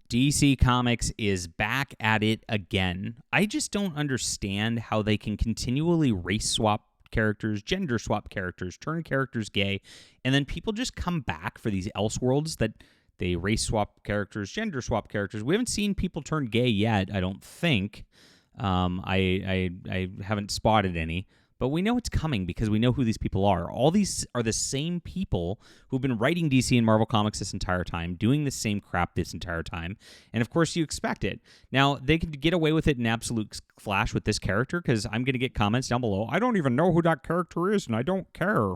DC Comics is back at it again. I just don't understand how they can continually race swap characters, gender swap characters, turn characters gay, and then people just come back for these Elseworlds that they race swap characters, gender swap characters. We haven't seen people turn gay yet, I don't think. I haven't spotted any. But we know it's coming because we know who these people are. All these are the same people who've been writing DC and Marvel Comics this entire time, doing the same crap this entire time. And of course, you expect it. Now, they could get away with it in absolute flash with this character because I'm going to get comments down below. I don't even know who that character is, and I don't care.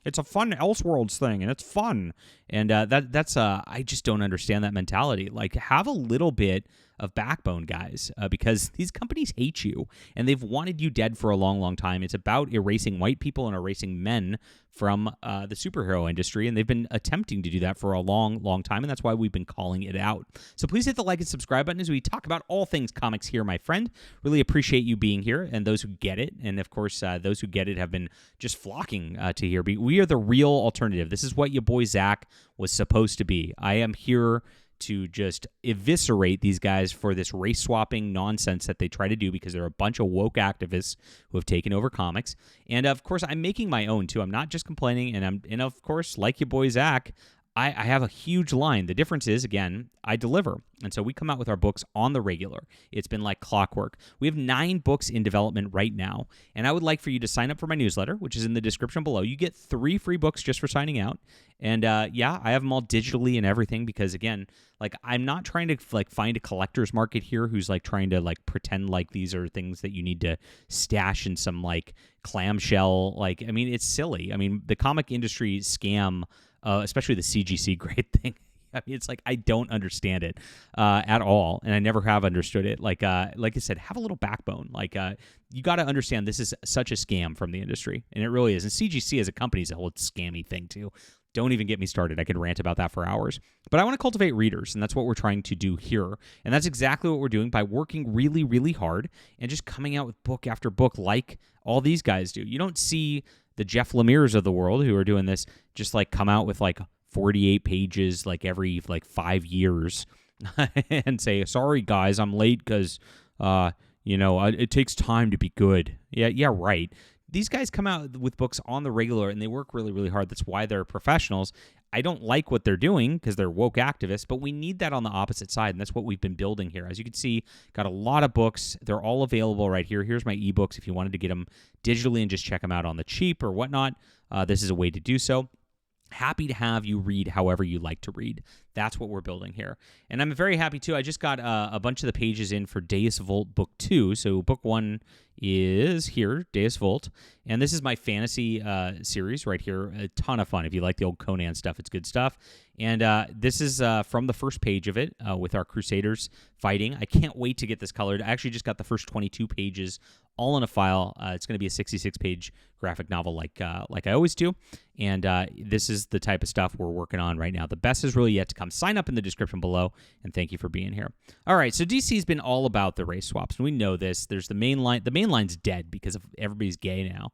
It's a fun Elseworlds thing, and it's fun. And that's I just don't understand that mentality. Like, have a little bit of backbone, guys, because these companies hate you, and they've wanted you dead for a long, long time. It's about erasing white people and erasing men from the superhero industry, and they've been attempting to do that for a long, long time, and that's why we've been calling it out. So please hit the like and subscribe button as we talk about all things comics here, my friend. Really appreciate you being here, and those who get it, and of course, those who get it have been just flocking to here. We are the real alternative. This is what your boy Zach was supposed to be. I am here to just eviscerate these guys for this race swapping nonsense that they try to do because they're a bunch of woke activists who have taken over comics. And of course, I'm making my own too. I'm not just complaining, and of course, like your boy Zach, I have a huge line. The difference is, again, I deliver. And so we come out with our books on the regular. It's been like clockwork. We have 9 books in development right now. And I would like for you to sign up for my newsletter, which is in the description below. You get 3 free books just for signing out. And yeah, I have them all digitally and everything because, again, like, I'm not trying to like find a collector's market here who's like trying to like pretend like these are things that you need to stash in some like clamshell. Like, I mean, it's silly. I mean, the comic industry scam, especially the CGC grade thing. I mean, it's like I don't understand it at all, and I never have understood it. Like I said, have a little backbone. Like you got to understand this is such a scam from the industry, and it really is. And CGC as a company is a whole scammy thing too. Don't even get me started. I could rant about that for hours. But I want to cultivate readers, and that's what we're trying to do here. And that's exactly what we're doing by working really, really hard and just coming out with book after book like all these guys do. You don't see the Jeff Lemire's of the world who are doing this just like come out with like 48 pages like every like 5 years and say, sorry, guys, I'm late because, it takes time to be good. Yeah, right. These guys come out with books on the regular, and they work really, really hard. That's why they're professionals. I don't like what they're doing because they're woke activists, but we need that on the opposite side, and that's what we've been building here. As you can see, got a lot of books. They're all available right here. Here's my ebooks if you wanted to get them digitally and just check them out on the cheap or whatnot. This is a way to do so. Happy to have you read however you like to read. That's what we're building here. And I'm very happy, too. I just got a bunch of the pages in for Deus Vult Book 2. So Book 1 is here, Deus Vult. And this is my fantasy series right here. A ton of fun. If you like the old Conan stuff, it's good stuff. And this is from the first page of it with our Crusaders fighting. I can't wait to get this colored. I actually just got the first 22 pages all in a file. It's going to be a 66-page graphic novel like I always do. And this is the type of stuff we're working on right now. The best is really yet to come. Sign up in the description below, and thank you for being here. All right, so DC's been all about the race swaps, and we know this. There's the main line. The main line's dead because of everybody's gay now.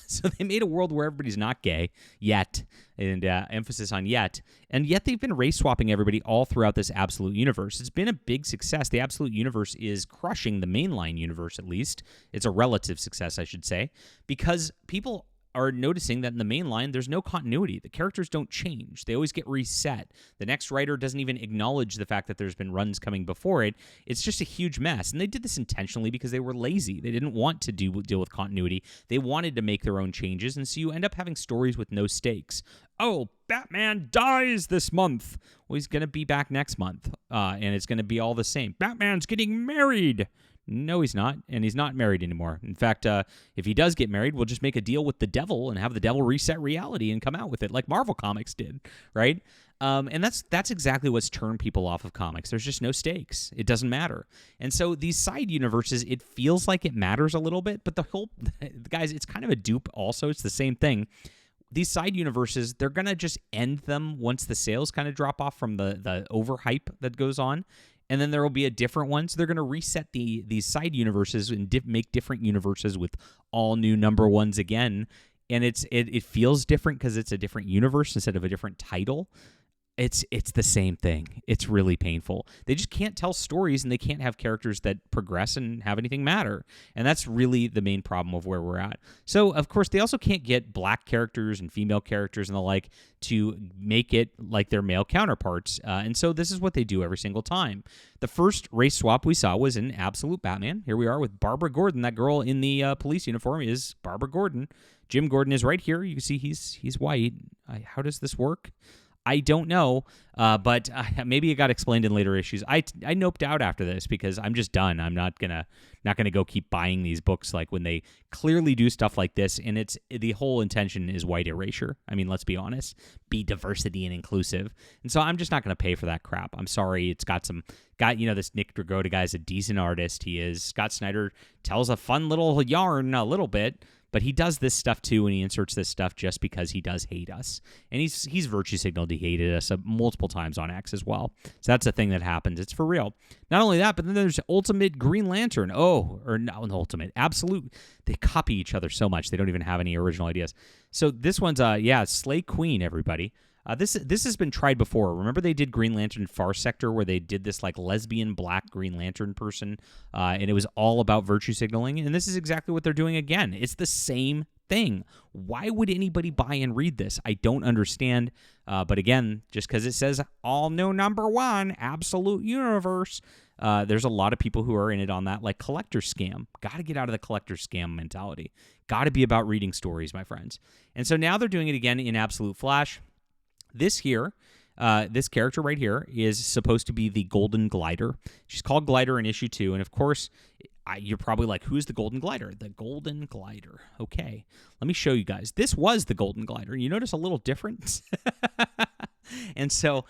So they made a world where everybody's not gay yet, and emphasis on yet. And yet they've been race swapping everybody all throughout this Absolute Universe. It's been a big success. The Absolute Universe is crushing the mainline universe, at least. It's a relative success, I should say, because people are noticing that in the main line, there's no continuity. The characters don't change. They always get reset. The next writer doesn't even acknowledge the fact that there's been runs coming before it. It's just a huge mess. And they did this intentionally because they were lazy. They didn't want to deal with continuity. They wanted to make their own changes. And so you end up having stories with no stakes. Oh, Batman dies this month. Well, he's going to be back next month. And it's going to be all the same. Batman's getting married. No, he's not, and he's not married anymore. In fact, if he does get married, we'll just make a deal with the devil and have the devil reset reality and come out with it like Marvel Comics did, right? And that's exactly what's turned people off of comics. There's just no stakes. It doesn't matter. And so these side universes, it feels like it matters a little bit, but guys, it's kind of a dupe also. It's the same thing. These side universes, they're going to just end them once the sales kind of drop off from the overhype that goes on. And then there will be a different one. So they're going to reset these side universes and make different universes with all new number ones again. And it feels different because it's a different universe instead of a different title. It's the same thing. It's really painful. They just can't tell stories, and they can't have characters that progress and have anything matter. And that's really the main problem of where we're at. So, of course, they also can't get black characters and female characters and the like to make it like their male counterparts. And so this is what they do every single time. The first race swap we saw was in Absolute Batman. Here we are with Barbara Gordon. That girl in the police uniform is Barbara Gordon. Jim Gordon is right here. You can see he's white. How does this work? I don't know, but maybe it got explained in later issues. I noped out after this because I'm just done. I'm not gonna go keep buying these books like when they clearly do stuff like this, and it's the whole intention is white erasure. I mean, let's be honest, be diversity and inclusive, and so I'm just not gonna pay for that crap. I'm sorry. It's got this Nick Dragotta guy's a decent artist. He is. Scott Snyder tells a fun little yarn a little bit. But he does this stuff too, and he inserts this stuff just because he does hate us. And he's virtue signaled he hated us multiple times on X as well. So that's a thing that happens. It's for real. Not only that, but then there's Ultimate Green Lantern. Ultimate. Absolute. They copy each other so much. They don't even have any original ideas. So this one's, Slay Queen, everybody. This has been tried before. Remember they did Green Lantern Far Sector where they did this like lesbian black Green Lantern person, and it was all about virtue signaling, and this is exactly what they're doing again. It's the same thing. Why would anybody buy and read this? I don't understand, but again, just because it says all new #1, Absolute Universe, there's a lot of people who are in it on that like collector scam. Got to get out of the collector scam mentality. Got to be about reading stories, my friends. And so now they're doing it again in Absolute Flash. This character right here is supposed to be the Golden Glider. She's called Glider in issue 2, and of course, you're probably like, who's the Golden Glider? The Golden Glider. Okay, let me show you guys. This was the Golden Glider. You notice a little difference? And so,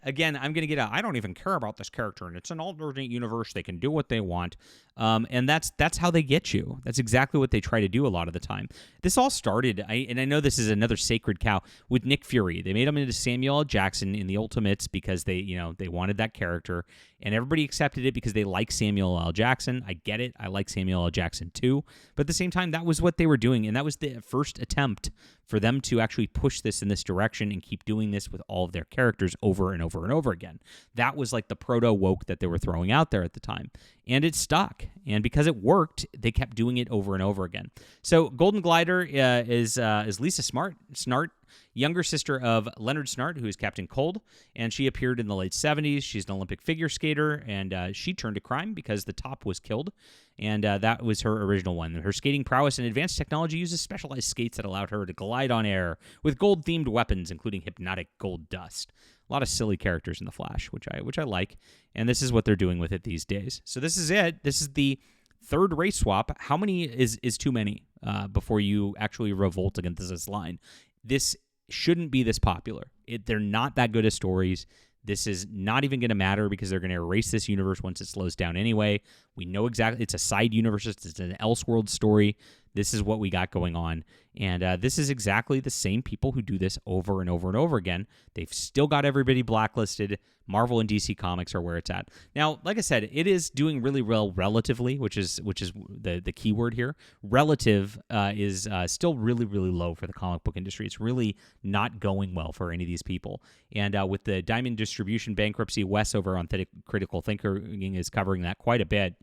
again, I'm going to get out. I don't even care about this character, and it's an alternate universe. They can do what they want, and that's how they get you. That's exactly what they try to do a lot of the time. This all started, and I know this is another sacred cow, with Nick Fury. They made him into Samuel L. Jackson in the Ultimates because they wanted that character, and everybody accepted it because they like Samuel L. Jackson. I get it. I like Samuel L. Jackson too, but at the same time, that was what they were doing, and that was the first attempt for them to actually push this in this direction and keep doing this with all of their characters over and over and over again. That was like the proto-woke that they were throwing out there at the time. And it stuck. And because it worked, they kept doing it over and over again. So Golden Glider is Lisa Snart, younger sister of Leonard Snart, who is Captain Cold, and she appeared in the late 70s. She's an Olympic figure skater, and she turned to crime because the top was killed, and that was her original one. Her skating prowess and advanced technology uses specialized skates that allowed her to glide on air with gold-themed weapons, including hypnotic gold dust. A lot of silly characters in The Flash, which I like, and this is what they're doing with it these days. So this is it. This is the third race swap. How many is too many before you actually revolt against this line? This shouldn't be this popular. They're not that good at stories. This is not even going to matter because they're going to erase this universe once it slows down anyway. We know exactly. It's a side universe. It's an Elseworld story. This is what we got going on. And this is exactly the same people who do this over and over and over again. They've still got everybody blacklisted. Marvel and DC Comics are where it's at. Now, like I said, it is doing really well relatively, which is the key word here. Relative is still really, really low for the comic book industry. It's really not going well for any of these people. And with the Diamond Distribution bankruptcy, Wes over on Critical Thinking is covering that quite a bit.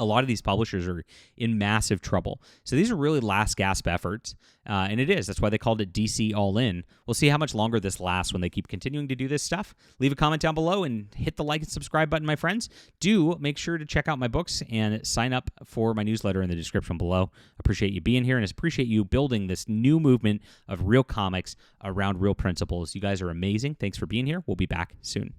A lot of these publishers are in massive trouble. So these are really last gasp efforts, and it is. That's why they called it DC All In. We'll see how much longer this lasts when they keep continuing to do this stuff. Leave a comment down below and hit the like and subscribe button, my friends. Do make sure to check out my books and sign up for my newsletter in the description below. Appreciate you being here, and appreciate you building this new movement of real comics around real principles. You guys are amazing. Thanks for being here. We'll be back soon.